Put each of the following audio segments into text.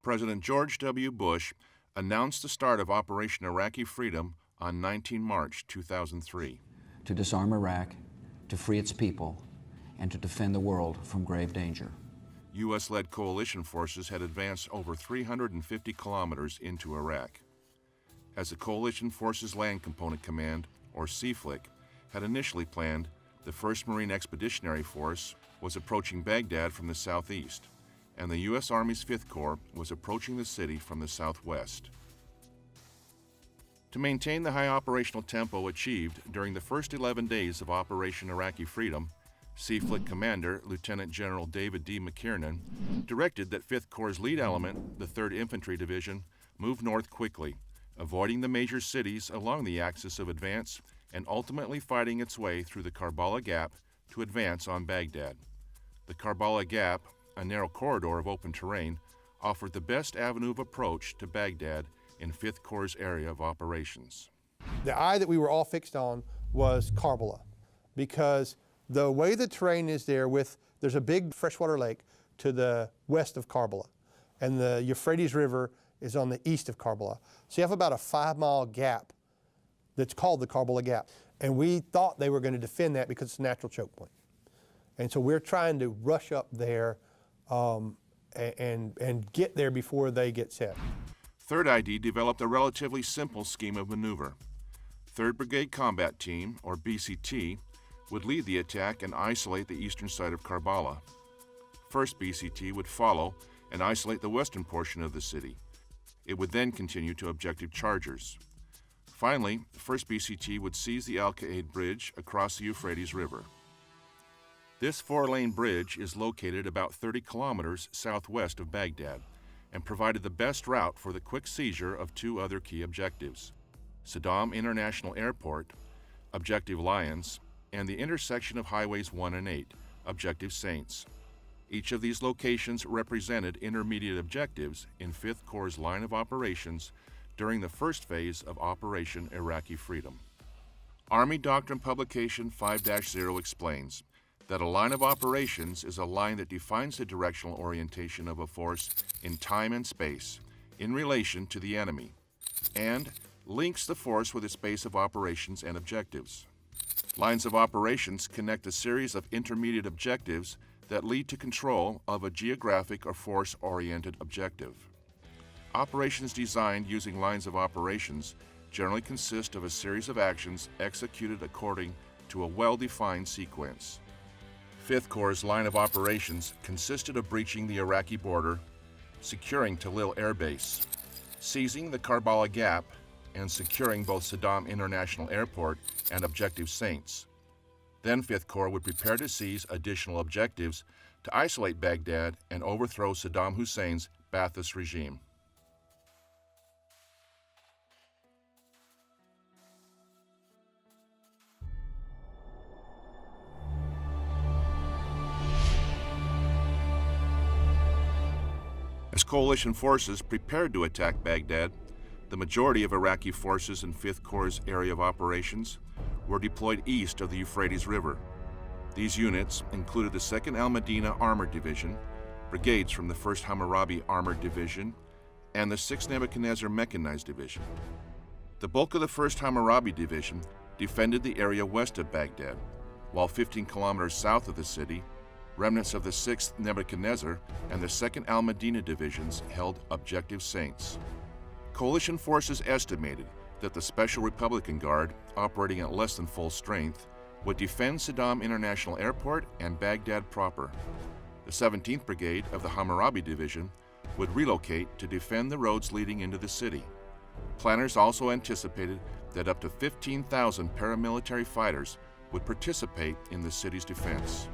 President George W. Bush announced the start of Operation Iraqi Freedom on 19 March 2003. To disarm Iraq, to free its people, and to defend the world from grave danger. U.S.-led coalition forces had advanced over 350 kilometers into Iraq. As the Coalition Forces Land Component Command, or CFLC, had initially planned, the 1st Marine Expeditionary Force was approaching Baghdad from the southeast, and the U.S. Army's 5th Corps was approaching the city from the southwest. To maintain the high operational tempo achieved during the first 11 days of Operation Iraqi Freedom, CFLC Commander Lieutenant General David D. McKiernan directed that 5th Corps' lead element, the 3rd Infantry Division, move north quickly, avoiding the major cities along the axis of advance and ultimately fighting its way through the Karbala Gap to advance on Baghdad. The Karbala Gap, a narrow corridor of open terrain, offered the best avenue of approach to Baghdad in 5th Corps' area of operations. The eye that we were all fixed on was Karbala, because the way the terrain is there's a big freshwater lake to the west of Karbala, and the Euphrates River is on the east of Karbala. So you have about a 5-mile gap that's called the Karbala Gap. And we thought they were going to defend that because it's a natural choke point. And so we're trying to rush up there and get there before they get set. 3rd ID developed a relatively simple scheme of maneuver. 3rd Brigade Combat Team, or BCT, would lead the attack and isolate the eastern side of Karbala. 1st BCT would follow and isolate the western portion of the city. It would then continue to objective chargers. Finally, 1st BCT would seize the Al-Qaeda Bridge across the Euphrates River. This 4-lane bridge is located about 30 kilometers southwest of Baghdad and provided the best route for the quick seizure of 2 other key objectives: Saddam International Airport, Objective Lions, and the intersection of Highways 1 and 8, Objective Saints. Each of these locations represented intermediate objectives in 5th Corps' line of operations during the first phase of Operation Iraqi Freedom. Army Doctrine Publication 5-0 explains that a line of operations is a line that defines the directional orientation of a force in time and space in relation to the enemy, and links the force with its base of operations and objectives. Lines of operations connect a series of intermediate objectives that lead to control of a geographic or force-oriented objective. Operations designed using lines of operations generally consist of a series of actions executed according to a well-defined sequence. 5th Corps' line of operations consisted of breaching the Iraqi border, securing Talil Air Base, seizing the Karbala Gap, and securing both Saddam International Airport and Objective Saints. Then 5th Corps would prepare to seize additional objectives to isolate Baghdad and overthrow Saddam Hussein's Ba'athist regime. As coalition forces prepared to attack Baghdad, the majority of Iraqi forces in 5th Corps' area of operations were deployed east of the Euphrates River. These units included the 2nd Al-Medina Armored Division, brigades from the 1st Hammurabi Armored Division, and the 6th Nebuchadnezzar Mechanized Division. The bulk of the 1st Hammurabi Division defended the area west of Baghdad, while 15 kilometers south of the city, remnants of the 6th Nebuchadnezzar and the 2nd Al-Medina Divisions held Objective Saints. Coalition forces estimated that the Special Republican Guard, operating at less than full strength, would defend Saddam International Airport and Baghdad proper. The 17th Brigade of the Hammurabi Division would relocate to defend the roads leading into the city. Planners also anticipated that up to 15,000 paramilitary fighters would participate in the city's defense.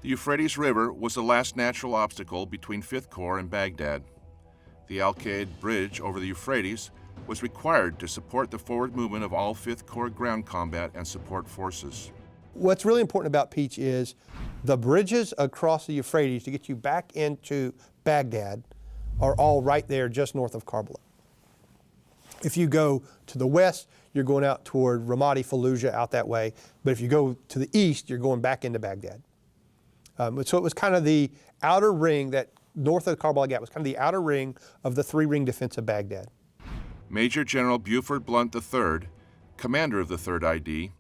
The Euphrates River was the last natural obstacle between 5th Corps and Baghdad. The Al-Qaeda Bridge over the Euphrates was required to support the forward movement of all 5th Corps ground combat and support forces. What's really important about Peach is the bridges across the Euphrates to get you back into Baghdad are all right there just north of Karbala. If you go to the west, you're going out toward Ramadi, Fallujah, out that way. But if you go to the east, you're going back into Baghdad. So it was kind of the outer ring, that north of the Karbala Gap was kind of the outer ring of the three-ring defense of Baghdad. Major General Buford Blount III, commander of the 3rd ID,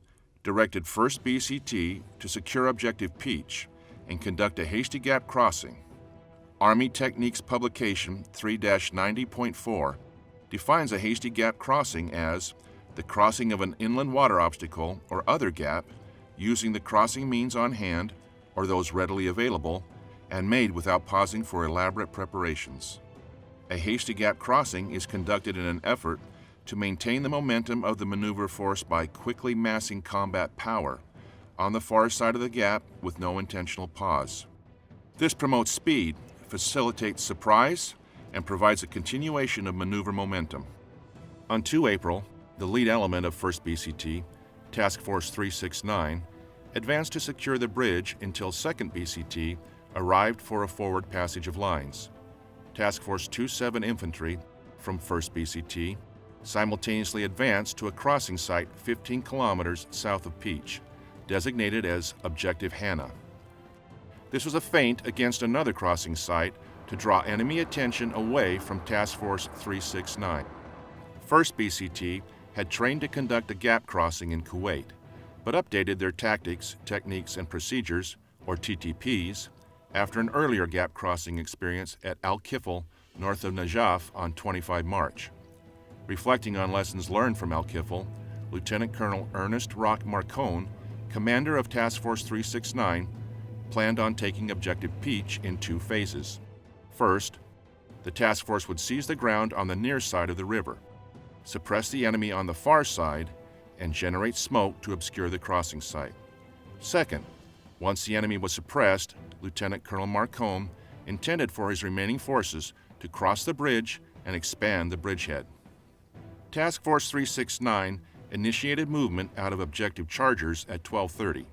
directed 1st BCT to secure Objective Peach and conduct a hasty gap crossing. Army Techniques Publication 3-90.4 defines a hasty gap crossing as the crossing of an inland water obstacle or other gap using the crossing means on hand or those readily available and made without pausing for elaborate preparations. A hasty gap crossing is conducted in an effort to maintain the momentum of the maneuver force by quickly massing combat power on the far side of the gap with no intentional pause. This promotes speed, facilitates surprise, and provides a continuation of maneuver momentum. On 2 April, the lead element of 1st BCT, Task Force 369, advanced to secure the bridge until 2nd BCT arrived for a forward passage of lines. Task Force 27 Infantry from 1st BCT simultaneously advanced to a crossing site 15 kilometers south of Peach, designated as Objective Hannah. This was a feint against another crossing site to draw enemy attention away from Task Force 369. 1st BCT had trained to conduct a gap crossing in Kuwait, but updated their tactics, techniques, and procedures, or TTPs, after an earlier gap crossing experience at Al-Kifl, north of Najaf, on 25 March. Reflecting on lessons learned from Al-Kifl, Lieutenant Colonel Ernest Rock Marcone, commander of Task Force 369, planned on taking Objective Peach in 2 phases. First, the task force would seize the ground on the near side of the river, suppress the enemy on the far side, and generate smoke to obscure the crossing site. Second, once the enemy was suppressed, Lieutenant Colonel Marcone intended for his remaining forces to cross the bridge and expand the bridgehead. Task Force 369 initiated movement out of Objective Chargers at 12:30.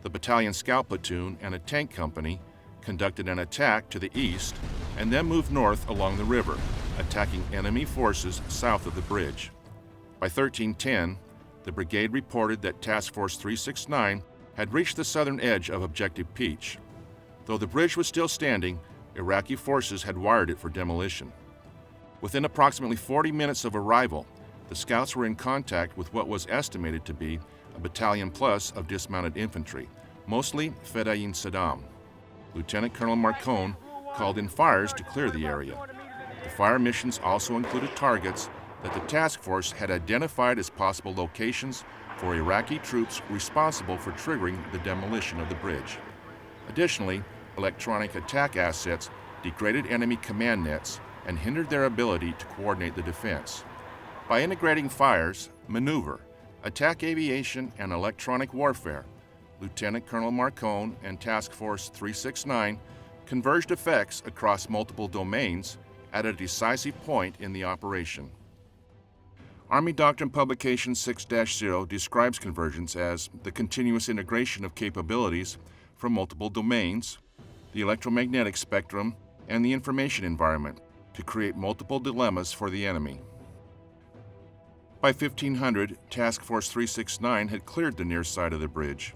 The battalion scout platoon and a tank company conducted an attack to the east and then moved north along the river, attacking enemy forces south of the bridge. By 13:10, the brigade reported that Task Force 369 had reached the southern edge of Objective Peach. Though the bridge was still standing, Iraqi forces had wired it for demolition. Within approximately 40 minutes of arrival, the scouts were in contact with what was estimated to be a battalion plus of dismounted infantry, mostly Fedayeen Saddam. Lieutenant Colonel Marcone called in fires to clear the area. The fire missions also included targets that the task force had identified as possible locations for Iraqi troops responsible for triggering the demolition of the bridge. Additionally, electronic attack assets degraded enemy command nets and hindered their ability to coordinate the defense. By integrating fires, maneuver, attack aviation, and electronic warfare, Lieutenant Colonel Marcone and Task Force 369 converged effects across multiple domains at a decisive point in the operation. Army Doctrine Publication 6-0 describes convergence as the continuous integration of capabilities from multiple domains, the electromagnetic spectrum, and the information environment to create multiple dilemmas for the enemy. By 1500, Task Force 369 had cleared the near side of the bridge.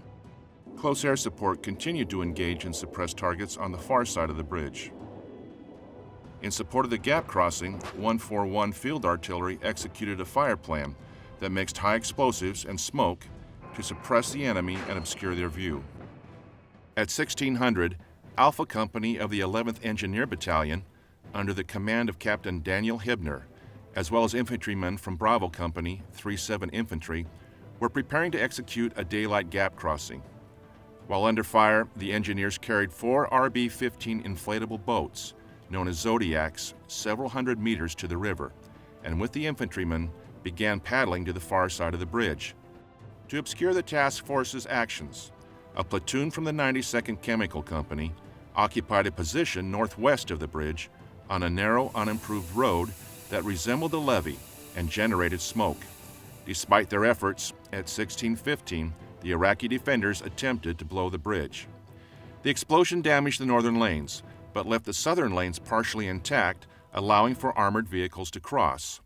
Close air support continued to engage and suppress targets on the far side of the bridge. In support of the gap crossing, 141 Field Artillery executed a fire plan that mixed high explosives and smoke to suppress the enemy and obscure their view. At 1600, Alpha Company of the 11th Engineer Battalion, under the command of Captain Daniel Hibner, as well as infantrymen from Bravo Company, 37 Infantry, were preparing to execute a daylight gap crossing. While under fire, the engineers carried 4 RB-15 inflatable boats, known as Zodiacs, several hundred meters to the river, and with the infantrymen began paddling to the far side of the bridge. To obscure the task force's actions, a platoon from the 92nd Chemical Company occupied a position northwest of the bridge on a narrow, unimproved road that resembled a levee and generated smoke. Despite their efforts, at 16:15, the Iraqi defenders attempted to blow the bridge. The explosion damaged the northern lanes, but left the southern lanes partially intact, allowing for armored vehicles to cross.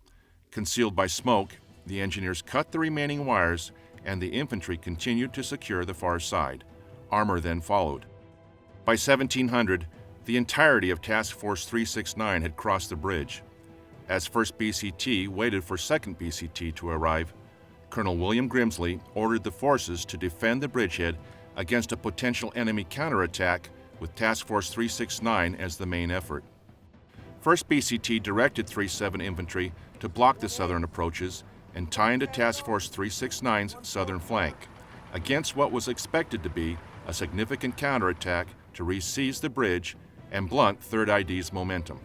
Concealed by smoke, The engineers cut the remaining wires, and the infantry continued to secure the far side. Armor then followed. By 1700, the entirety of Task Force 369 had crossed the bridge. As 1st BCT waited for 2nd BCT to arrive, Colonel William Grimsley ordered the forces to defend the bridgehead against a potential enemy counterattack with Task Force 369 as the main effort. 1st BCT directed 37 Infantry to block the southern approaches and tie into Task Force 369's southern flank, against what was expected to be a significant counterattack to re-seize the bridge and blunt 3rd ID's momentum.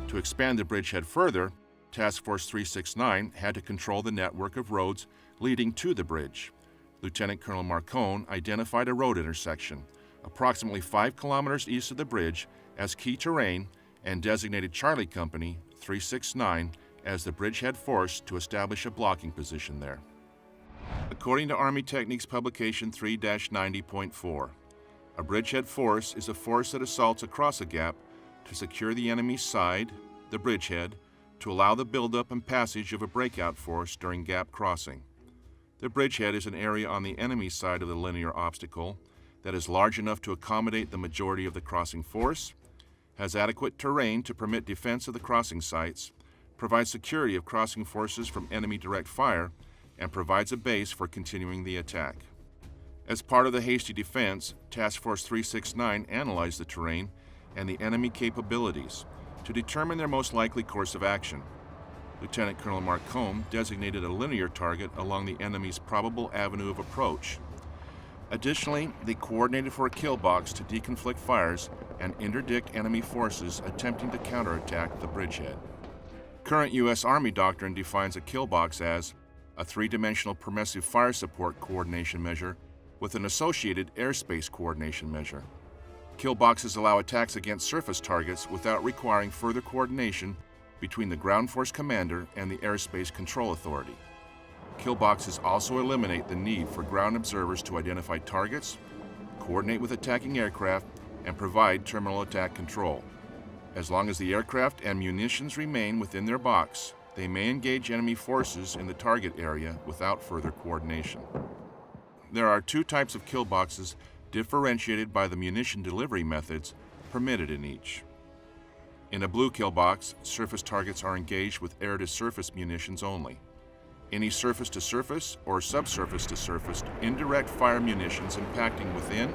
To expand the bridgehead further, Task Force 369 had to control the network of roads leading to the bridge. Lieutenant Colonel Marcone identified a road intersection, approximately 5 kilometers east of the bridge, as key terrain and designated Charlie Company 369 as the bridgehead force to establish a blocking position there. According to Army Techniques Publication 3-90.4, a bridgehead force is a force that assaults across a gap to secure the enemy's side, the bridgehead, to allow the buildup and passage of a breakout force during gap crossing. The bridgehead is an area on the enemy side of the linear obstacle that is large enough to accommodate the majority of the crossing force, has adequate terrain to permit defense of the crossing sites, provides security of crossing forces from enemy direct fire, and provides a base for continuing the attack. As part of the hasty defense, Task Force 369 analyzed the terrain and the enemy capabilities to determine their most likely course of action. Lieutenant Colonel Marcone designated a linear target along the enemy's probable avenue of approach. Additionally, they coordinated for a kill box to deconflict fires and interdict enemy forces attempting to counterattack the bridgehead. Current U.S. Army doctrine defines a kill box as a three-dimensional permissive fire support coordination measure with an associated airspace coordination measure. Kill boxes allow attacks against surface targets without requiring further coordination between the ground force commander and the airspace control authority. Kill boxes also eliminate the need for ground observers to identify targets, coordinate with attacking aircraft, and provide terminal attack control. As long as the aircraft and munitions remain within their box, they may engage enemy forces in the target area without further coordination. There are 2 types of kill boxes differentiated by the munition delivery methods permitted in each. In a blue kill box, surface targets are engaged with air-to-surface munitions only. Any surface-to-surface or subsurface-to-surface indirect fire munitions impacting within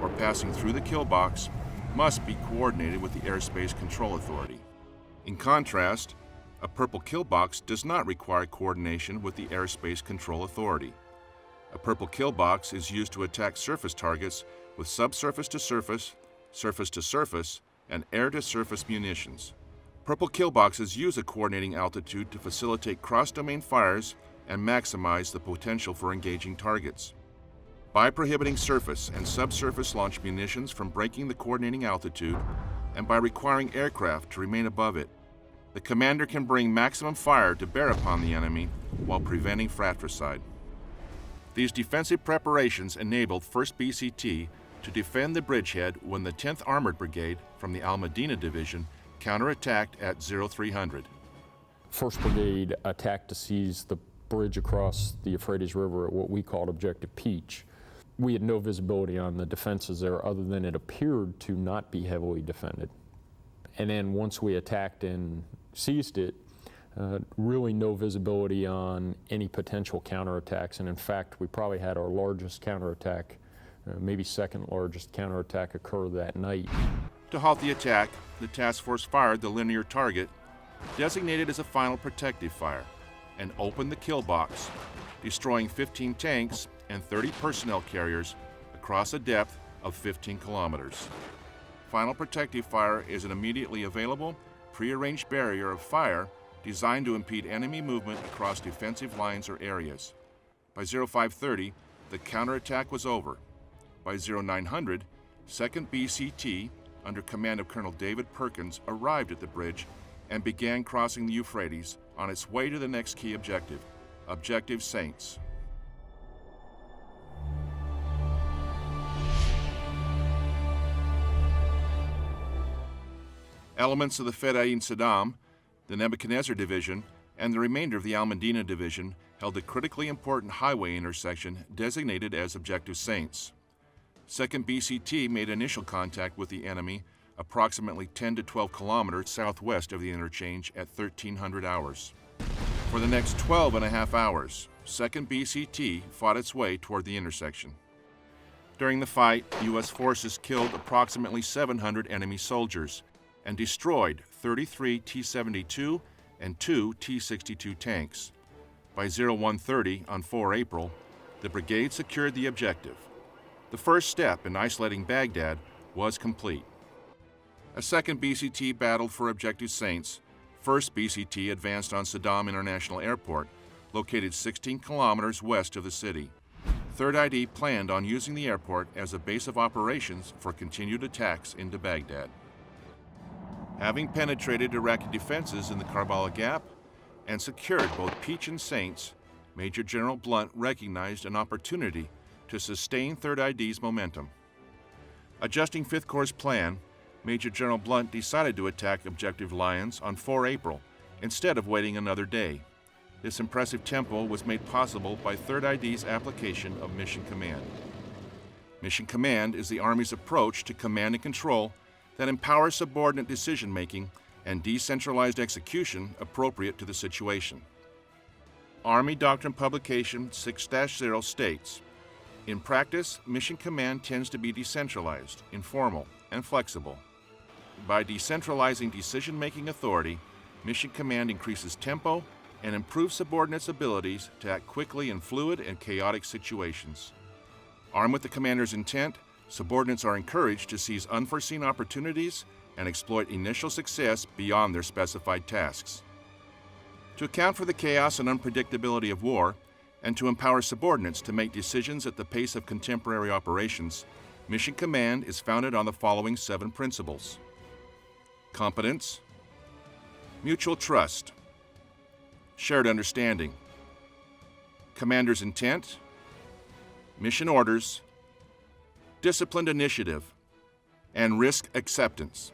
or passing through the kill box must be coordinated with the Airspace Control Authority. In contrast, a purple kill box does not require coordination with the Airspace Control Authority. A purple kill box is used to attack surface targets with subsurface-to-surface, surface-to-surface, and air-to-surface munitions. Purple kill boxes use a coordinating altitude to facilitate cross-domain fires and maximize the potential for engaging targets. By prohibiting surface and subsurface launch munitions from breaking the coordinating altitude, and by requiring aircraft to remain above it, the commander can bring maximum fire to bear upon the enemy while preventing fratricide. These defensive preparations enabled 1st BCT to defend the bridgehead when the 10th Armored Brigade from the Al Medina Division counterattacked at 0300. 1st Brigade attacked to seize the bridge across the Euphrates River at what we called Objective Peach. We had no visibility on the defenses there other than it appeared to not be heavily defended. And then once we attacked and seized it, really no visibility on any potential counterattacks. And in fact, we probably had our largest counterattack, maybe 2nd largest counterattack occur that night. To halt the attack, the task force fired the linear target, designated as a final protective fire, and opened the kill box, destroying 15 tanks and 30 personnel carriers across a depth of 15 kilometers. Final protective fire is an immediately available, prearranged barrier of fire designed to impede enemy movement across defensive lines or areas. By 0530, the counterattack was over. By 0900, 2nd BCT, under command of Colonel David Perkins, arrived at the bridge and began crossing the Euphrates on its way to the next key objective, Objective Saints. Elements of the Fedayeen Saddam, the Nebuchadnezzar Division, and the remainder of the Al-Medina Division held a critically important highway intersection designated as Objective Saints. 2nd BCT made initial contact with the enemy approximately 10 to 12 kilometers southwest of the interchange at 1300 hours. For the next 12 and a half hours, 2nd BCT fought its way toward the intersection. During the fight, U.S. forces killed approximately 700 enemy soldiers and destroyed 33 T-72 and 2 T-62 tanks. By 0130 on 4 April, the brigade secured the objective. The first step in isolating Baghdad was complete. A 2nd BCT battled for Objective Saints. 1st BCT advanced on Saddam International Airport, located 16 kilometers west of the city. 3rd ID planned on using the airport as a base of operations for continued attacks into Baghdad. Having penetrated Iraqi defenses in the Karbala Gap and secured both Peach and Saints, Major General Blount recognized an opportunity to sustain 3rd ID's momentum. Adjusting 5th Corps' plan, Major General Blount decided to attack Objective Lions on 4 April instead of waiting another day. This impressive tempo was made possible by 3rd ID's application of Mission Command. Mission Command is the Army's approach to command and control that empowers subordinate decision-making and decentralized execution appropriate to the situation. Army Doctrine Publication 6-0 states, "In practice, Mission Command tends to be decentralized, informal, and flexible. By decentralizing decision-making authority, Mission Command increases tempo and improves subordinates' abilities to act quickly in fluid and chaotic situations. Armed with the commander's intent, subordinates are encouraged to seize unforeseen opportunities and exploit initial success beyond their specified tasks. To account for the chaos and unpredictability of war, and to empower subordinates to make decisions at the pace of contemporary operations, Mission Command is founded on the following 7 principles: competence, mutual trust, shared understanding, commander's intent, mission orders, disciplined initiative, and risk acceptance."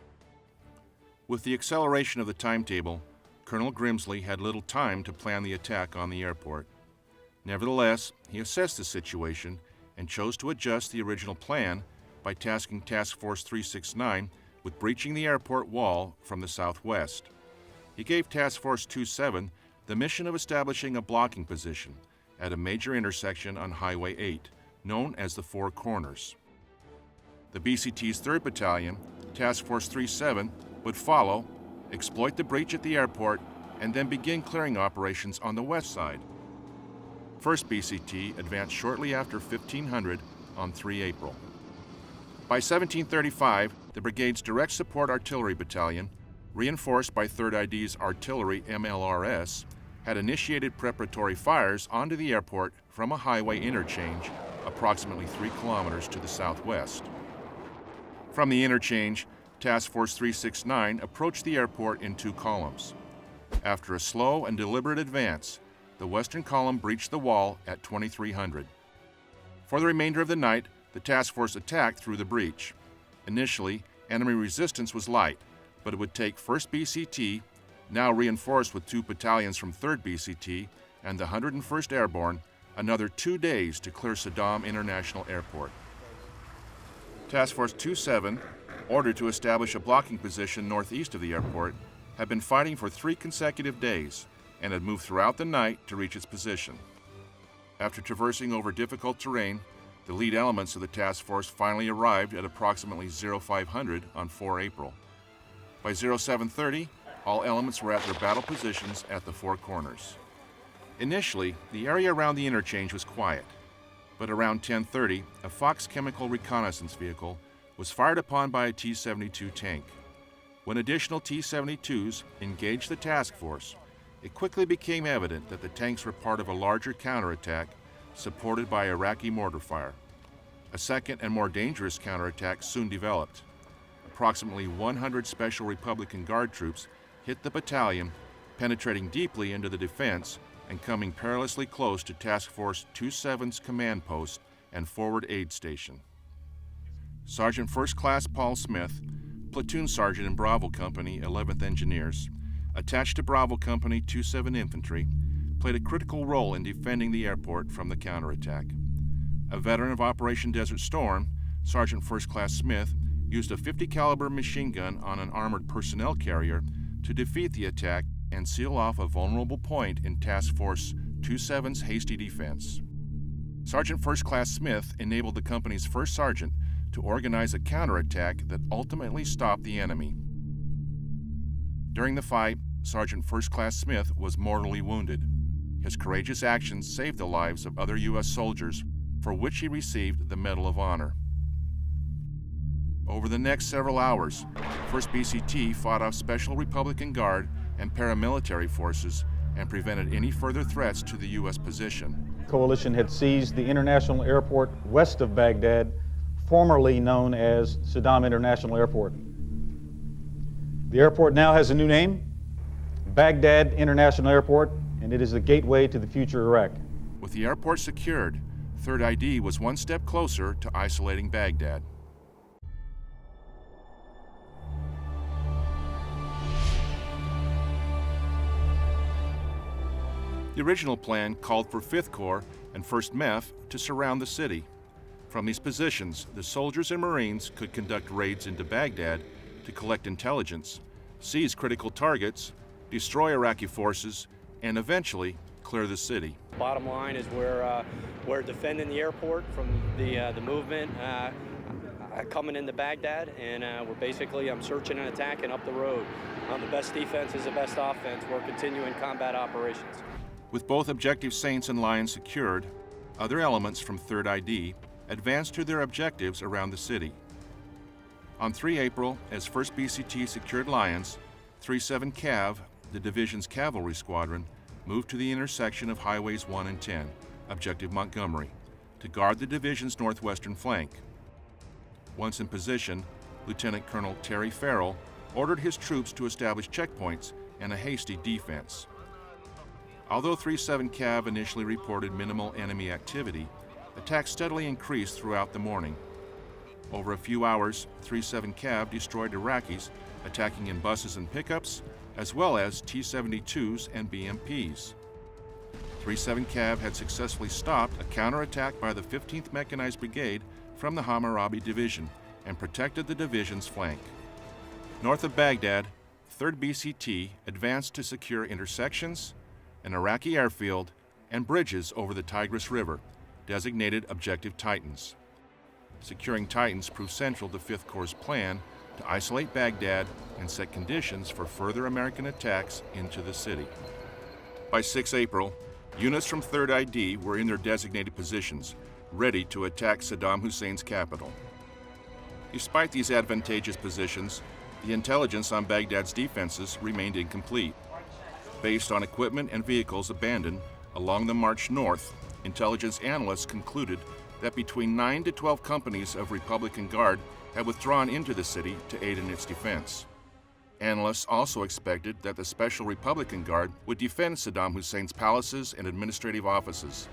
With the acceleration of the timetable, Colonel Grimsley had little time to plan the attack on the airport. Nevertheless, he assessed the situation and chose to adjust the original plan by tasking Task Force 369 with breaching the airport wall from the southwest. He gave Task Force 27 the mission of establishing a blocking position at a major intersection on Highway 8, known as the Four Corners. The BCT's 3rd Battalion, Task Force 37, would follow, exploit the breach at the airport, and then begin clearing operations on the west side. 1st BCT advanced shortly after 1500 on 3 April. By 1735, the brigade's direct support artillery battalion, reinforced by 3rd ID's artillery MLRS, had initiated preparatory fires onto the airport from a highway interchange approximately 3 kilometers to the southwest. From the interchange, Task Force 369 approached the airport in 2 columns. After a slow and deliberate advance, the western column breached the wall at 2300. For the remainder of the night, the task force attacked through the breach. Initially, enemy resistance was light, but it would take 1st BCT, now reinforced with 2 battalions from 3rd BCT and the 101st Airborne, another 2 days to clear Saddam International Airport. Task Force 27, ordered to establish a blocking position northeast of the airport, had been fighting for 3 consecutive days and had moved throughout the night to reach its position. After traversing over difficult terrain, the lead elements of the task force finally arrived at approximately 0500 on 4 April. By 0730, all elements were at their battle positions at the Four Corners. Initially, the area around the interchange was quiet, but around 10:30, a Fox chemical reconnaissance vehicle was fired upon by a T-72 tank. When additional T-72s engaged the task force, it quickly became evident that the tanks were part of a larger counterattack supported by Iraqi mortar fire. A second and more dangerous counterattack soon developed. Approximately 100 Special Republican Guard troops hit the battalion, penetrating deeply into the defense and coming perilously close to Task Force 27's command post and forward aid station. Sergeant First Class Paul Smith, platoon sergeant in Bravo Company, 11th Engineers, attached to Bravo Company 27 Infantry, played a critical role in defending the airport from the counterattack. A veteran of Operation Desert Storm, Sergeant First Class Smith used a .50 caliber machine gun on an armored personnel carrier to defeat the attack and seal off a vulnerable point in Task Force 27's hasty defense. Sergeant First Class Smith enabled the company's first sergeant to organize a counterattack that ultimately stopped the enemy. During the fight, Sergeant First Class Smith was mortally wounded. His courageous actions saved the lives of other U.S. soldiers, for which he received the Medal of Honor. Over the next several hours, 1st BCT fought off Special Republican Guard and paramilitary forces and prevented any further threats to the U.S. position. The coalition had seized the international airport west of Baghdad, formerly known as Saddam International Airport. The airport now has a new name, Baghdad International Airport, and it is the gateway to the future Iraq. With the airport secured, 3rd ID was one step closer to isolating Baghdad. The original plan called for 5th Corps and 1st MEF to surround the city. From these positions, the soldiers and Marines could conduct raids into Baghdad to collect intelligence, seize critical targets, destroy Iraqi forces, and eventually clear the city. Bottom line is we're defending the airport from the movement coming into Baghdad, and I'm searching and attacking up the road. The best defense is the best offense. We're continuing combat operations. With both objective Saints and Lions secured, other elements from 3rd ID advanced to their objectives around the city. On 3 April, as 1st BCT secured Lions, 37 Cav, the division's cavalry squadron, moved to the intersection of Highways 1 and 10, objective Montgomery, to guard the division's northwestern flank. Once in position, Lieutenant Colonel Terry Farrell ordered his troops to establish checkpoints and a hasty defense. Although 37 Cav initially reported minimal enemy activity, attacks steadily increased throughout the morning. Over a few hours, 37 Cav destroyed Iraqis, attacking in buses and pickups, as well as T-72s and BMPs. 37 Cav had successfully stopped a counterattack by the 15th Mechanized Brigade from the Hammurabi Division and protected the division's flank. North of Baghdad, 3rd BCT advanced to secure intersections, an Iraqi airfield, and bridges over the Tigris River, designated Objective Titans. Securing Titans proved central to 5th Corps' plan to isolate Baghdad and set conditions for further American attacks into the city. By 6 April, units from 3rd ID were in their designated positions, ready to attack Saddam Hussein's capital. Despite these advantageous positions, the intelligence on Baghdad's defenses remained incomplete. Based on equipment and vehicles abandoned along the march north, intelligence analysts concluded that between 9 to 12 companies of Republican Guard had withdrawn into the city to aid in its defense. Analysts also expected that the Special Republican Guard would defend Saddam Hussein's palaces and administrative offices.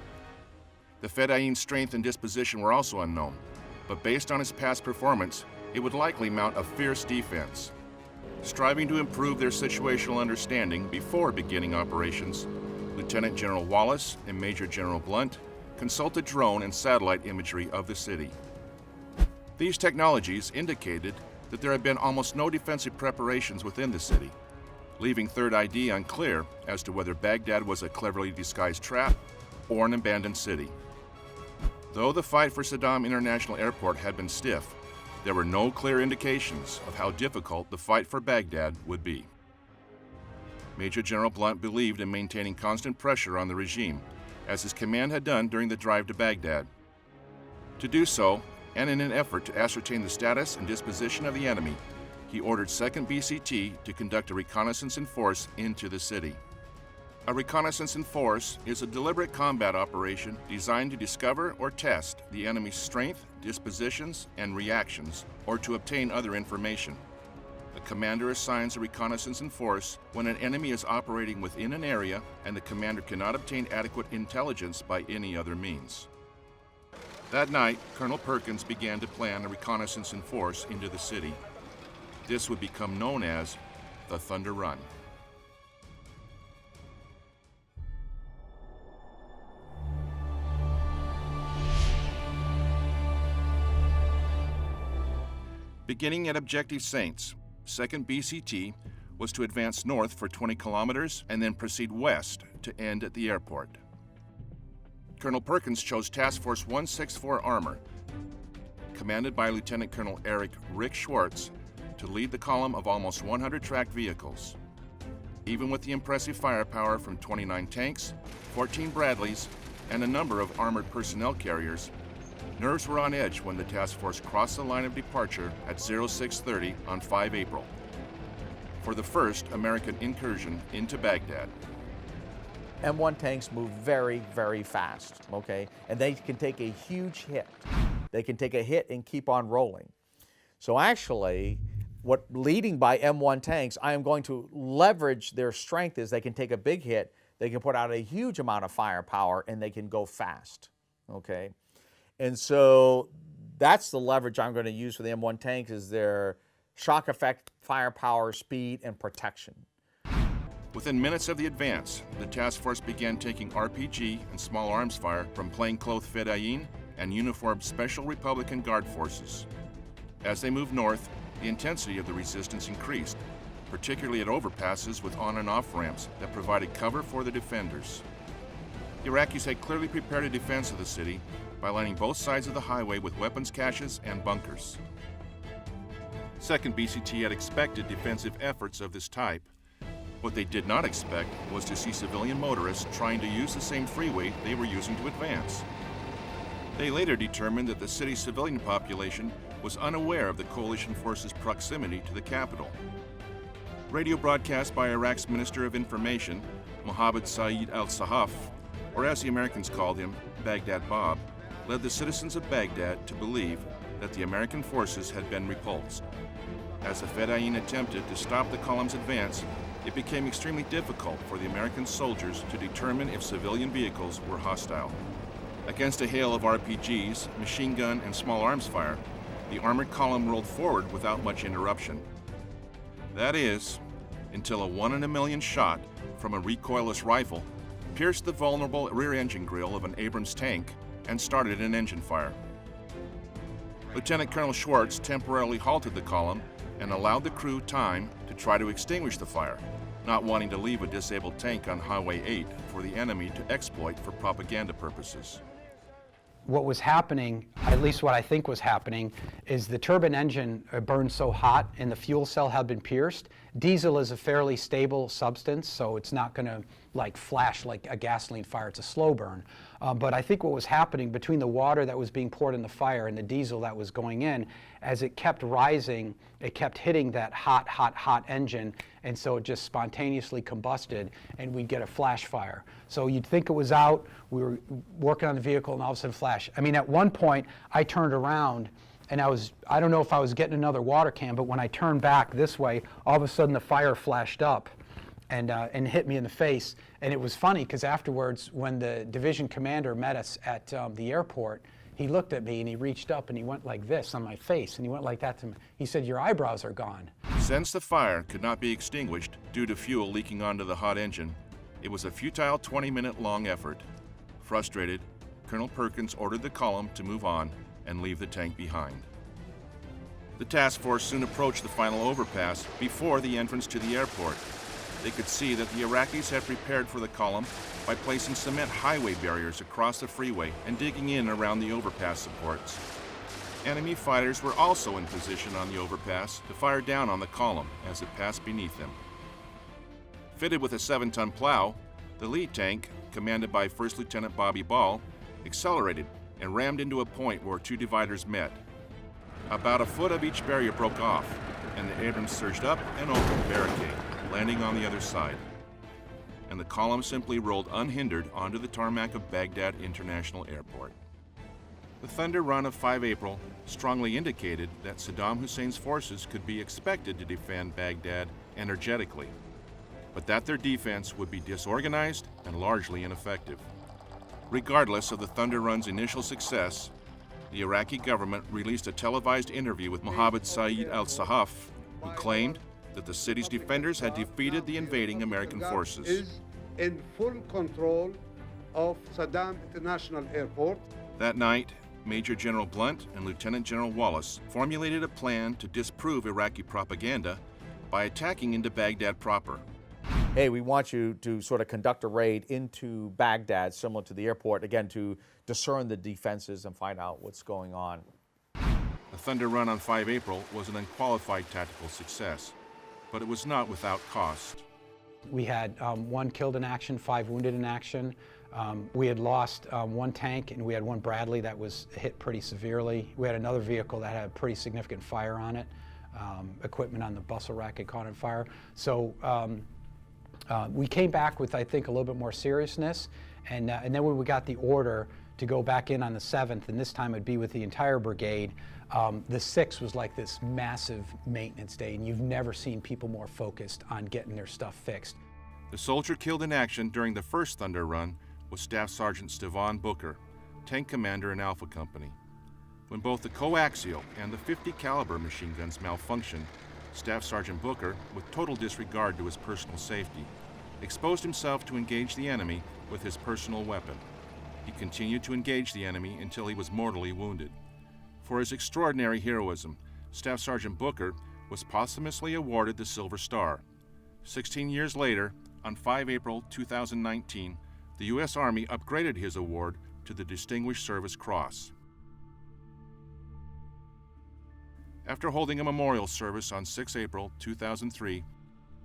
The Fedayeen's strength and disposition were also unknown, but based on its past performance, it would likely mount a fierce defense. Striving to improve their situational understanding before beginning operations, Lieutenant General Wallace and Major General Blount consulted drone and satellite imagery of the city. These technologies indicated that there had been almost no defensive preparations within the city, leaving 3rd ID unclear as to whether Baghdad was a cleverly disguised trap or an abandoned city. Though the fight for Saddam International Airport had been stiff, there were no clear indications of how difficult the fight for Baghdad would be. Major General Blount believed in maintaining constant pressure on the regime, as his command had done during the drive to Baghdad. To do so, and in an effort to ascertain the status and disposition of the enemy, he ordered 2nd BCT to conduct a reconnaissance in force into the city. A reconnaissance in force is a deliberate combat operation designed to discover or test the enemy's strength, dispositions, and reactions, or to obtain other information. The commander assigns a reconnaissance in force when an enemy is operating within an area and the commander cannot obtain adequate intelligence by any other means. That night, Colonel Perkins began to plan a reconnaissance in force into the city. This would become known as the Thunder Run. Beginning at Objective Saints, 2nd BCT was to advance north for 20 kilometers and then proceed west to end at the airport. Colonel Perkins chose Task Force 164 Armor, commanded by Lieutenant Colonel Rick Schwartz, to lead the column of almost 100 tracked vehicles. Even with the impressive firepower from 29 tanks, 14 Bradleys, and a number of armored personnel carriers, nerves were on edge when the task force crossed the line of departure at 0630 on 5 April for the first American incursion into Baghdad. M1 tanks move very, very fast, okay? And they can take a huge hit. They can take a hit and keep on rolling. So actually, what leading by M1 tanks, I am going to leverage their strength is they can take a big hit, they can put out a huge amount of firepower, and they can go fast, okay? And so that's the leverage I'm going to use for the M1 tanks is their shock effect, firepower, speed, and protection. Within minutes of the advance, the task force began taking RPG and small arms fire from plainclothes Fedayeen and uniformed Special Republican Guard forces. As they moved north, the intensity of the resistance increased, particularly at overpasses with on and off ramps that provided cover for the defenders. The Iraqis had clearly prepared a defense of the city by lining both sides of the highway with weapons caches and bunkers. 2nd BCT had expected defensive efforts of this type. What they did not expect was to see civilian motorists trying to use the same freeway they were using to advance. They later determined that the city's civilian population was unaware of the coalition forces' proximity to the capital. Radio broadcast by Iraq's Minister of Information, Mohammad Saeed al-Sahaf, or as the Americans called him, Baghdad Bob, led the citizens of Baghdad to believe that the American forces had been repulsed. As the Fedayeen attempted to stop the column's advance, it became extremely difficult for the American soldiers to determine if civilian vehicles were hostile. Against a hail of RPGs, machine gun, and small arms fire, the armored column rolled forward without much interruption. That is, until a 1 in a million shot from a recoilless rifle pierced the vulnerable rear engine grille of an Abrams tank and started an engine fire. Lieutenant Colonel Schwartz temporarily halted the column and allowed the crew time to try to extinguish the fire, not wanting to leave a disabled tank on Highway 8 for the enemy to exploit for propaganda purposes. What was happening, at least what I think was happening, is the turbine engine burned so hot and the fuel cell had been pierced. Diesel is a fairly stable substance, so it's not going to like flash like a gasoline fire. It's a slow burn. But I think what was happening between the water that was being poured in the fire and the diesel that was going in, as it kept rising, it kept hitting that hot engine, and so it just spontaneously combusted, and we'd get a flash fire. So you'd think it was out, we were working on the vehicle, and all of a sudden flash. I mean, at one point, I turned around, and I don't know if I was getting another water can, but when I turned back this way, all of a sudden the fire flashed up and hit me in the face. And it was funny, because afterwards, when the division commander met us at the airport, he looked at me and he reached up and he went like this on my face, and he went like that to me. He said, "Your eyebrows are gone." Since the fire could not be extinguished due to fuel leaking onto the hot engine, it was a futile 20-minute-long effort. Frustrated, Colonel Perkins ordered the column to move on and leave the tank behind. The task force soon approached the final overpass before the entrance to the airport. They could see that the Iraqis had prepared for the column by placing cement highway barriers across the freeway and digging in around the overpass supports. Enemy fighters were also in position on the overpass to fire down on the column as it passed beneath them. Fitted with a 7-ton plow, the lead tank, commanded by First Lieutenant Bobby Ball, accelerated and rammed into a point where 2 dividers met. About a foot of each barrier broke off, and the Abrams surged up and over the barricade, landing on the other side. And the column simply rolled unhindered onto the tarmac of Baghdad International Airport. The Thunder Run of 5 April strongly indicated that Saddam Hussein's forces could be expected to defend Baghdad energetically, but that their defense would be disorganized and largely ineffective. Regardless of the Thunder Run's initial success, the Iraqi government released a televised interview with Mohammad Saeed al-Sahaf, who claimed that the city's defenders had defeated the invading American forces. Is in full control of Saddam International Airport. That night, Major General Blount and Lieutenant General Wallace formulated a plan to disprove Iraqi propaganda by attacking into Baghdad proper. Hey, we want you to sort of conduct a raid into Baghdad, similar to the airport, again, to discern the defenses and find out what's going on. The Thunder Run on 5 April was an unqualified tactical success, but it was not without cost. We had 1 killed in action, 5 wounded in action. We had lost 1 tank, and we had 1 Bradley that was hit pretty severely. We had another vehicle that had a pretty significant fire on it. Equipment on the bustle rack had caught on fire. So we came back with, I think, a little bit more seriousness, and then when we got the order to go back in on the 7th, and this time it'd be with the entire brigade, the 6th was like this massive maintenance day, and you've never seen people more focused on getting their stuff fixed. The soldier killed in action during the first Thunder Run was Staff Sergeant Stevan Booker, tank commander in Alpha Company. When both the coaxial and the .50 caliber machine guns malfunctioned, Staff Sergeant Booker, with total disregard to his personal safety, exposed himself to engage the enemy with his personal weapon. He continued to engage the enemy until he was mortally wounded. For his extraordinary heroism, Staff Sergeant Booker was posthumously awarded the Silver Star. 16 years later, on 5 April 2019, the U.S. Army upgraded his award to the Distinguished Service Cross. After holding a memorial service on 6 April 2003,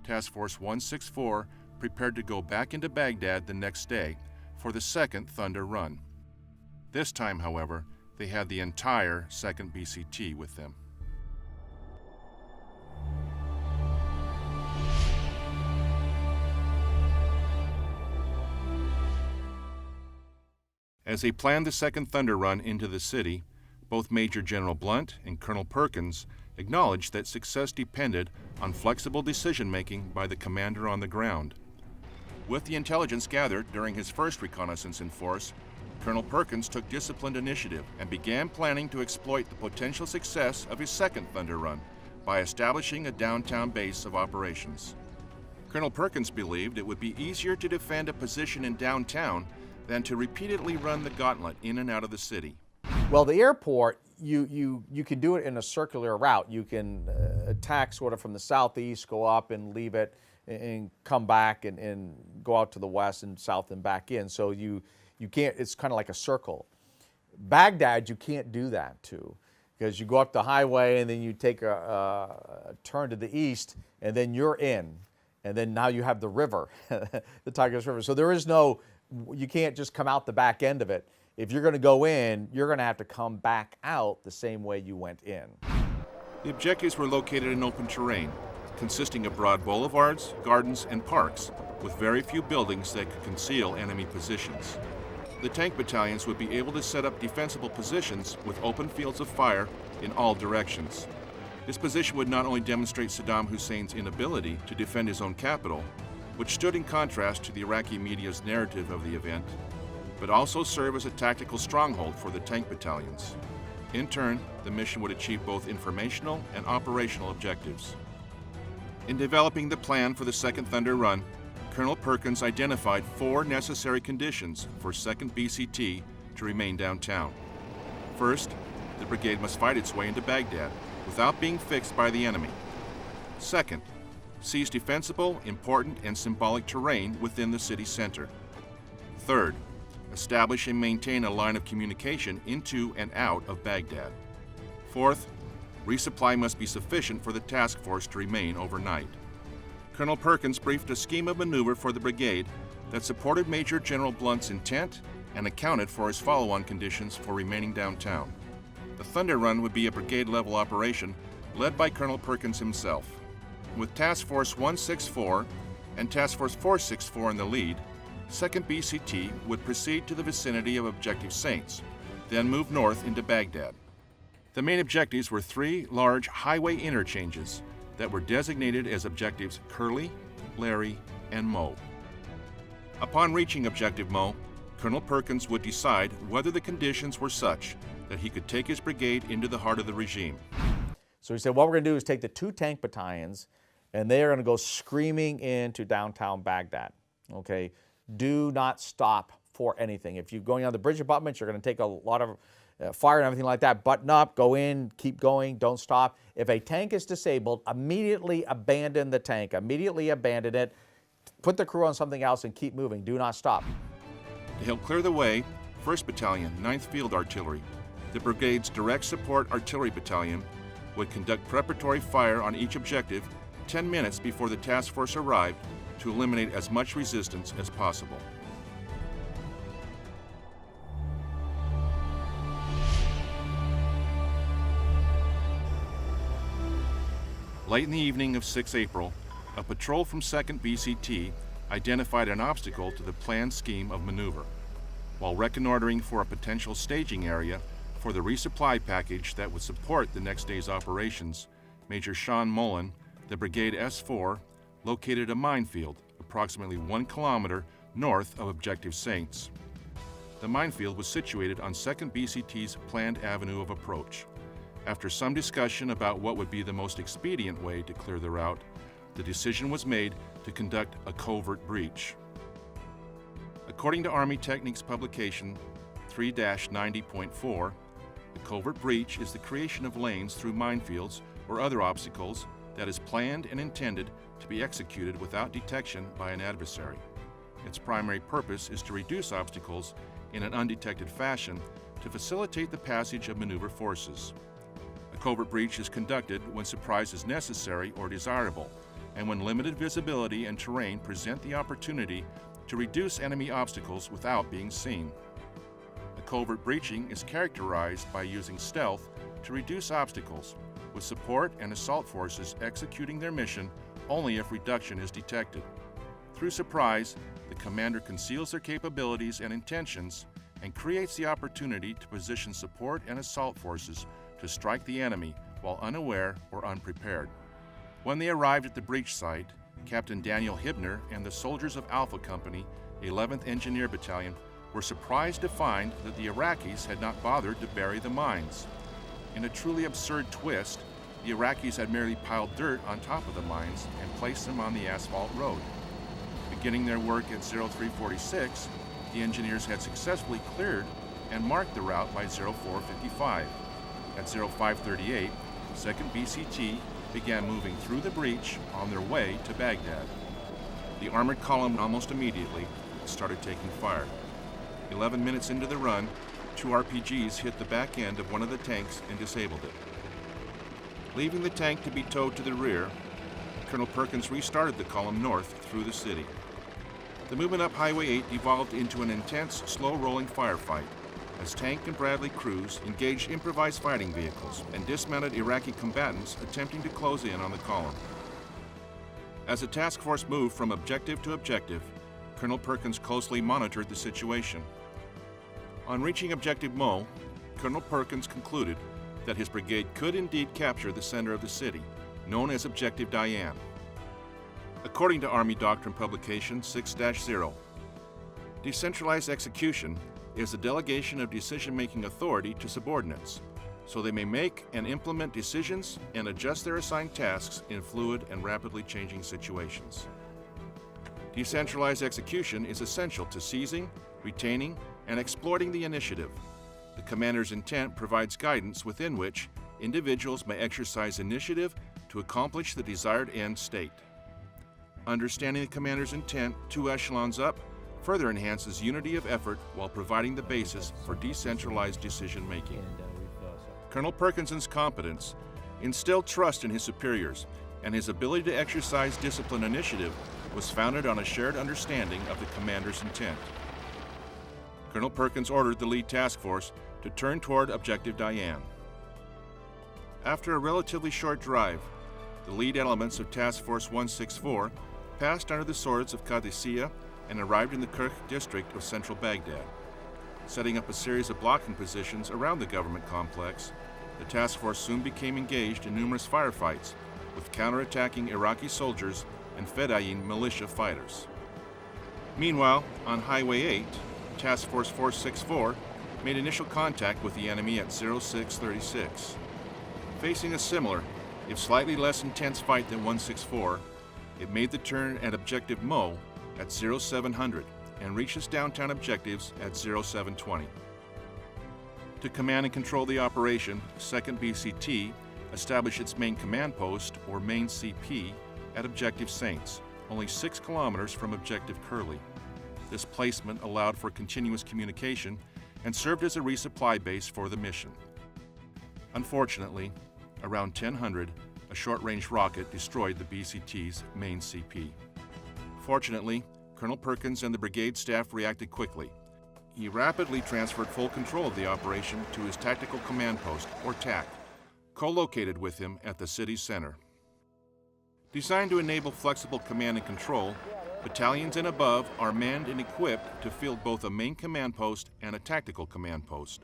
Task Force 164 prepared to go back into Baghdad the next day for the second Thunder Run. This time, however, they had the entire 2nd BCT with them. As they planned the second Thunder Run into the city, both Major General Blount and Colonel Perkins acknowledged that success depended on flexible decision-making by the commander on the ground. With the intelligence gathered during his first reconnaissance in force, Colonel Perkins took disciplined initiative and began planning to exploit the potential success of his second Thunder Run by establishing a downtown base of operations. Colonel Perkins believed it would be easier to defend a position in downtown than to repeatedly run the gauntlet in and out of the city. Well, the airport, you can do it in a circular route. You can attack sort of from the southeast, go up and leave it, and come back and go out to the west and south and back in. So you can't, it's kind of like a circle. Baghdad, you can't do that to, because you go up the highway and then you take a turn to the east and then you're in. And then now you have the river, the Tigris River. So there is no, you can't just come out the back end of it. If you're going to go in, you're going to have to come back out the same way you went in. The objectives were located in open terrain, consisting of broad boulevards, gardens, and parks, with very few buildings that could conceal enemy positions. The tank battalions would be able to set up defensible positions with open fields of fire in all directions. This position would not only demonstrate Saddam Hussein's inability to defend his own capital, which stood in contrast to the Iraqi media's narrative of the event, but also serve as a tactical stronghold for the tank battalions. In turn, the mission would achieve both informational and operational objectives. In developing the plan for the second Thunder Run, Colonel Perkins identified 4 necessary conditions for 2nd BCT to remain downtown. First, the brigade must fight its way into Baghdad without being fixed by the enemy. Second, seize defensible, important, and symbolic terrain within the city center. Third, establish and maintain a line of communication into and out of Baghdad. Fourth, resupply must be sufficient for the task force to remain overnight. Colonel Perkins briefed a scheme of maneuver for the brigade that supported Major General Blount's intent and accounted for his follow-on conditions for remaining downtown. The Thunder Run would be a brigade-level operation led by Colonel Perkins himself. With Task Force 164 and Task Force 464 in the lead, 2nd BCT would proceed to the vicinity of Objective Saints, then move north into Baghdad. The main objectives were 3 large highway interchanges that were designated as Objectives Curly, Larry, and Mo. Upon reaching Objective Mo, Colonel Perkins would decide whether the conditions were such that he could take his brigade into the heart of the regime. So he said, what we're going to do is take the 2 tank battalions, and they are going to go screaming into downtown Baghdad. Okay? Do not stop for anything. If you're going on the bridge abutments, you're going to take a lot of fire and everything like that. Button up, go in, keep going, don't stop. If a tank is disabled, immediately abandon the tank. Immediately abandon it. Put the crew on something else and keep moving. Do not stop. To help clear the way, 1st Battalion, 9th Field Artillery, the brigade's direct support artillery battalion, would conduct preparatory fire on each objective 10 minutes before the task force arrived to eliminate as much resistance as possible. Late in the evening of 6 April, a patrol from 2nd BCT identified an obstacle to the planned scheme of maneuver. While reconnoitering for a potential staging area for the resupply package that would support the next day's operations, Major Sean Mullen, the Brigade S4, located a minefield approximately 1 kilometer north of Objective Saints. The minefield was situated on 2nd BCT's planned avenue of approach. After some discussion about what would be the most expedient way to clear the route, the decision was made to conduct a covert breach. According to Army Techniques publication 3-90.4, the covert breach is the creation of lanes through minefields or other obstacles that is planned and intended to be executed without detection by an adversary. Its primary purpose is to reduce obstacles in an undetected fashion to facilitate the passage of maneuver forces. A covert breach is conducted when surprise is necessary or desirable, and when limited visibility and terrain present the opportunity to reduce enemy obstacles without being seen. A covert breaching is characterized by using stealth to reduce obstacles, with support and assault forces executing their mission only if reduction is detected. Through surprise, the commander conceals their capabilities and intentions and creates the opportunity to position support and assault forces to strike the enemy while unaware or unprepared. When they arrived at the breach site, Captain Daniel Hibner and the soldiers of Alpha Company, 11th Engineer Battalion, were surprised to find that the Iraqis had not bothered to bury the mines. In a truly absurd twist, the Iraqis had merely piled dirt on top of the mines and placed them on the asphalt road. Beginning their work at 0346, the engineers had successfully cleared and marked the route by 0455. At 0538, 2nd BCT began moving through the breach on their way to Baghdad. The armored column almost immediately started taking fire. 11 minutes into the run, 2 RPGs hit the back end of one of the tanks and disabled it. Leaving the tank to be towed to the rear, Colonel Perkins restarted the column north through the city. The movement up Highway 8 evolved into an intense, slow-rolling firefight as tank and Bradley crews engaged improvised fighting vehicles and dismounted Iraqi combatants attempting to close in on the column. As the task force moved from objective to objective, Colonel Perkins closely monitored the situation. On reaching Objective Mo, Colonel Perkins concluded that his brigade could indeed capture the center of the city, known as Objective Diane. According to Army Doctrine publication 6-0, decentralized execution is the delegation of decision-making authority to subordinates, so they may make and implement decisions and adjust their assigned tasks in fluid and rapidly changing situations. Decentralized execution is essential to seizing, retaining, and exploiting the initiative. The commander's intent provides guidance within which individuals may exercise initiative to accomplish the desired end state. Understanding the commander's intent 2 echelons up further enhances unity of effort while providing the basis for decentralized decision-making. Colonel Perkinson's competence instilled trust in his superiors, and his ability to exercise disciplined initiative was founded on a shared understanding of the commander's intent. Colonel Perkins ordered the lead task force to turn toward Objective Diane. After a relatively short drive, the lead elements of Task Force 164 passed under the swords of Qadisiyah and arrived in the Kirk district of central Baghdad. Setting up a series of blocking positions around the government complex, the task force soon became engaged in numerous firefights with counterattacking Iraqi soldiers and Fedayeen militia fighters. Meanwhile, on Highway 8, Task Force 464 made initial contact with the enemy at 0636. Facing a similar If slightly less intense fight than 164, it made the turn at Objective Mo at 0700 and reached its downtown objectives at 0720. To command and control the operation, 2nd BCT established its main command post, or main CP, at Objective Saints, only 6 kilometers from Objective Curly. This placement allowed for continuous communication and served as a resupply base for the mission. Unfortunately, around 1000, a short-range rocket destroyed the BCT's main CP. Fortunately, Colonel Perkins and the brigade staff reacted quickly. He rapidly transferred full control of the operation to his Tactical Command Post, or TAC, co-located with him at the city's center. Designed to enable flexible command and control, battalions and above are manned and equipped to field both a main command post and a tactical command post.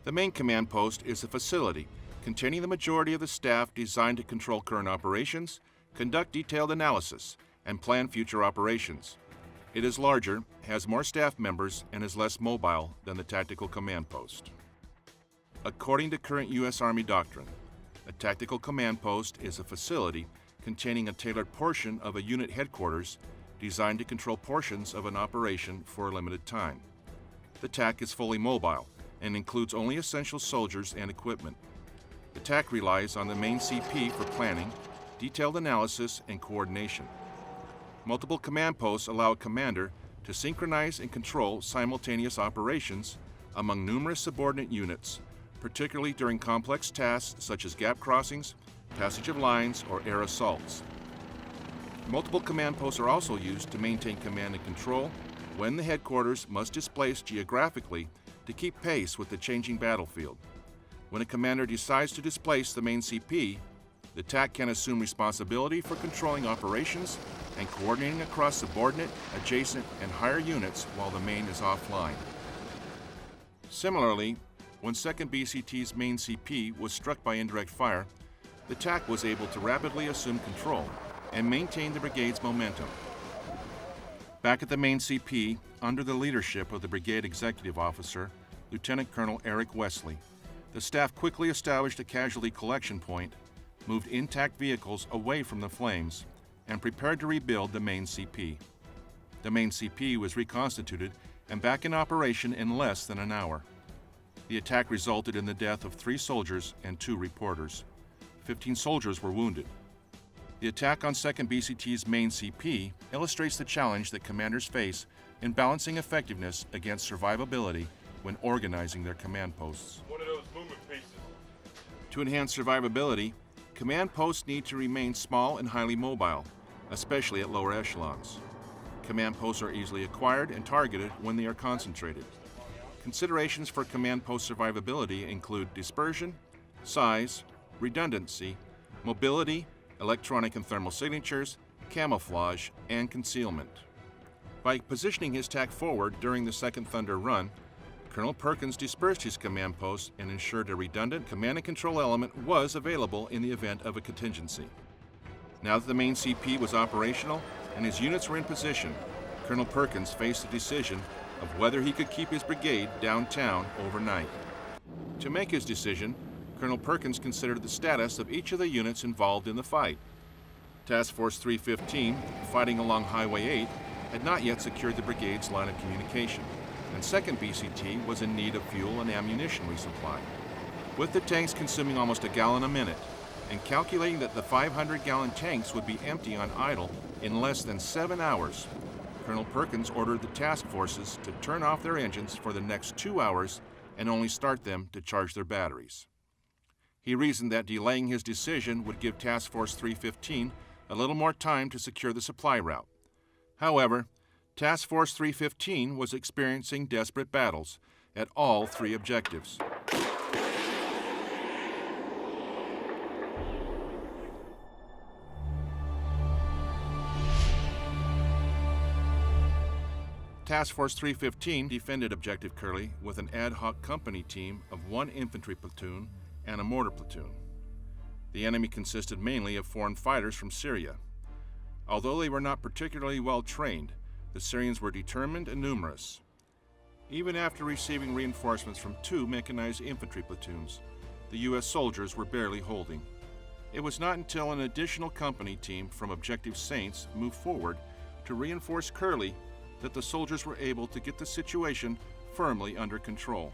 The main command post is a facility containing the majority of the staff designed to control current operations, conduct detailed analysis, and plan future operations. It is larger, has more staff members, and is less mobile than the tactical command post. According to current U.S. Army doctrine, a tactical command post is a facility containing a tailored portion of a unit headquarters designed to control portions of an operation for a limited time. The TAC is fully mobile and includes only essential soldiers and equipment. The TAC relies on the main CP for planning, detailed analysis, and coordination. Multiple command posts allow a commander to synchronize and control simultaneous operations among numerous subordinate units, particularly during complex tasks such as gap crossings, passage of lines, or air assaults. Multiple command posts are also used to maintain command and control when the headquarters must displace geographically to keep pace with the changing battlefield. When a commander decides to displace the main CP, the TAC can assume responsibility for controlling operations and coordinating across subordinate, adjacent, and higher units while the main is offline. Similarly, when 2nd BCT's main CP was struck by indirect fire, the TAC was able to rapidly assume control and maintain the brigade's momentum. Back at the main CP, under the leadership of the brigade executive officer, Lieutenant Colonel Eric Wesley, the staff quickly established a casualty collection point, moved intact vehicles away from the flames, and prepared to rebuild the main CP. The main CP was reconstituted and back in operation in less than an hour. The attack resulted in the death of 3 soldiers and 2 reporters. 15 soldiers were wounded. The attack on 2nd BCT's main CP illustrates the challenge that commanders face in balancing effectiveness against survivability when organizing their command posts. One of those movement pieces. To enhance survivability, command posts need to remain small and highly mobile, especially at lower echelons. Command posts are easily acquired and targeted when they are concentrated. Considerations for command post survivability include dispersion, size, redundancy, mobility, electronic and thermal signatures, camouflage, and concealment. By positioning his TAC forward during the 2nd Thunder run, Colonel Perkins dispersed his command posts and ensured a redundant command and control element was available in the event of a contingency. Now that the main CP was operational and his units were in position, Colonel Perkins faced the decision of whether he could keep his brigade downtown overnight. To make his decision, Colonel Perkins considered the status of each of the units involved in the fight. Task Force 315, fighting along Highway 8, had not yet secured the brigade's line of communication, and 2nd BCT was in need of fuel and ammunition resupply. With the tanks consuming almost a gallon a minute, and calculating that the 500-gallon tanks would be empty on idle in less than 7 hours, Colonel Perkins ordered the task forces to turn off their engines for the next 2 hours and only start them to charge their batteries. He reasoned that delaying his decision would give Task Force 315 a little more time to secure the supply route. However, Task Force 315 was experiencing desperate battles at all 3 objectives. Task Force 315 defended Objective Curly with an ad hoc company team of 1 infantry platoon and a mortar platoon. The enemy consisted mainly of foreign fighters from Syria. Although they were not particularly well trained, the Syrians were determined and numerous. Even after receiving reinforcements from 2 mechanized infantry platoons, the U.S. soldiers were barely holding. It was not until an additional company team from Objective Saints moved forward to reinforce Curly that the soldiers were able to get the situation firmly under control.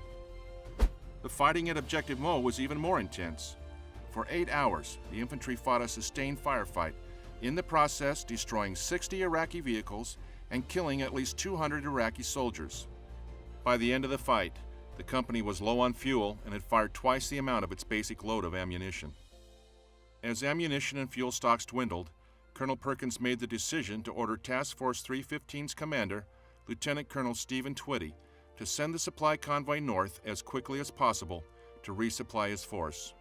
The fighting at Objective Mo was even more intense. For 8 hours, the infantry fought a sustained firefight, in the process destroying 60 Iraqi vehicles and killing at least 200 Iraqi soldiers. By the end of the fight, the company was low on fuel and had fired twice the amount of its basic load of ammunition. As ammunition and fuel stocks dwindled, Colonel Perkins made the decision to order Task Force 315's commander, Lieutenant Colonel Stephen Twitty, to send the supply convoy north as quickly as possible to resupply his force.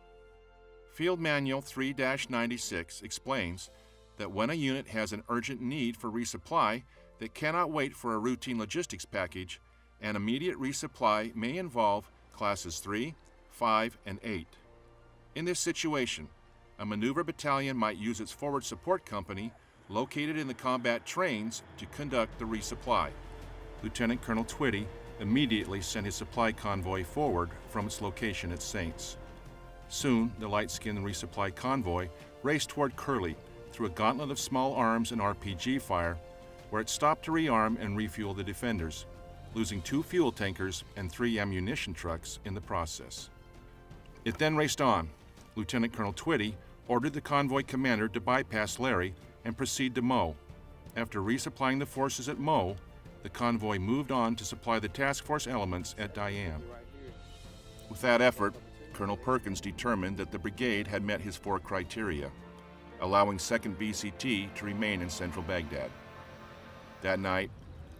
Field Manual 3-96 explains that when a unit has an urgent need for resupply that cannot wait for a routine logistics package, an immediate resupply may involve classes 3, 5, and 8. In this situation, a maneuver battalion might use its forward support company located in the combat trains to conduct the resupply. Lieutenant Colonel Twitty immediately sent his supply convoy forward from its location at Saints. Soon, the light-skinned resupply convoy raced toward Curly through a gauntlet of small arms and RPG fire, where it stopped to rearm and refuel the defenders, losing 2 fuel tankers and 3 ammunition trucks in the process. It then raced on. Lieutenant Colonel Twitty ordered the convoy commander to bypass Larry and proceed to Mo. After resupplying the forces at Mo, the convoy moved on to supply the task force elements at Diane. With that effort, Colonel Perkins determined that the brigade had met his 4 criteria, allowing 2nd BCT to remain in central Baghdad. That night,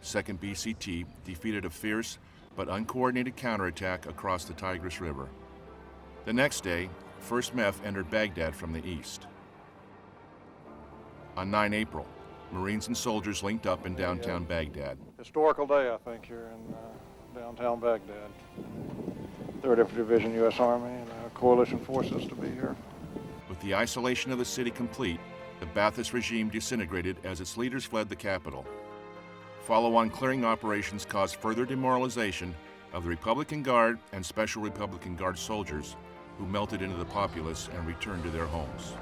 2nd BCT defeated a fierce but uncoordinated counterattack across the Tigris River. The next day, 1st MEF entered Baghdad from the east. On 9 April, Marines and soldiers linked up in downtown Baghdad. Historical day, I think, here in downtown Baghdad. 3rd Infantry Division, U.S. Army, and coalition forces to be here. With the isolation of the city complete, the Ba'athist regime disintegrated as its leaders fled the capital. Follow-on clearing operations caused further demoralization of the Republican Guard and Special Republican Guard soldiers who melted into the populace and returned to their homes.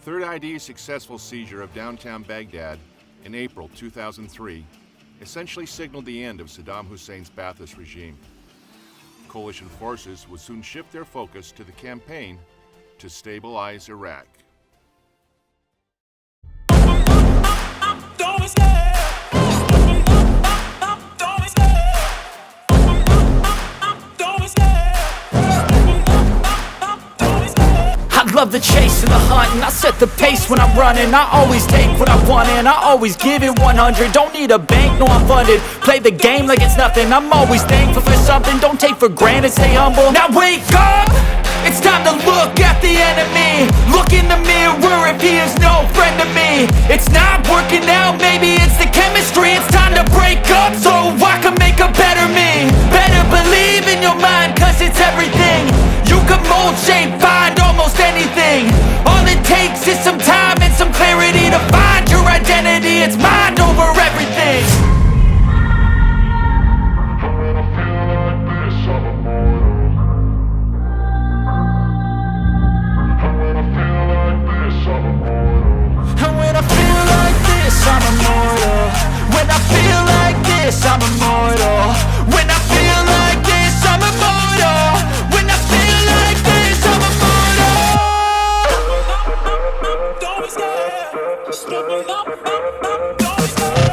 3rd ID's successful seizure of downtown Baghdad in April 2003 essentially signaled the end of Saddam Hussein's Ba'athist regime. Coalition forces would soon shift their focus to the campaign to stabilize Iraq. I love the chase and the hunt, and I set the pace when I'm running. I always take what I want and I always give it 100. Don't need a bank, no I'm funded. Play the game like it's nothing. I'm always thankful for something. Don't take for granted, stay humble. Now wake up! It's time to look at the enemy. Look in the mirror if he is no friend to me. It's not working out, maybe it's the chemistry. It's time to break up so I can make a better me. Better believe in your mind, cause it's everything. You can mold, shape, find almost anything. All it takes is some time and some clarity to find your identity. It's mind over everything. And when I feel like this, I'm immortal. When I feel like this, I'm immortal. When I feel like this, I'm immortal. When I feel like this, I'm immortal. Don't be scared. Just give me up. Don't be scared.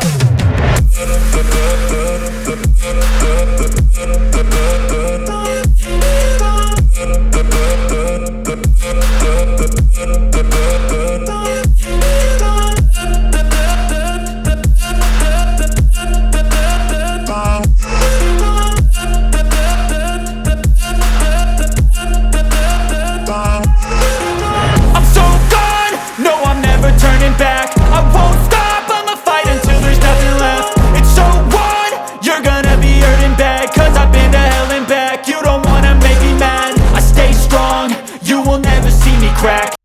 Back. I won't stop, I'ma fight until there's nothing left. It's so on, you're gonna be hurting bad, cause I've been to hell and back. You don't wanna make me mad, I stay strong, you will never see me crack.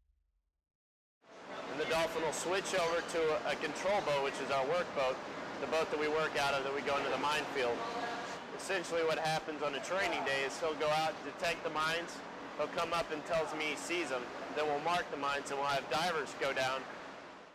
And the Dolphin will switch over to a control boat, which is our work boat, the boat that we work out of, that we go into the minefield. Essentially what happens on a training day is he'll go out, detect the mines, he'll come up and tells me he sees them. Then we'll mark the mines and we'll have divers go down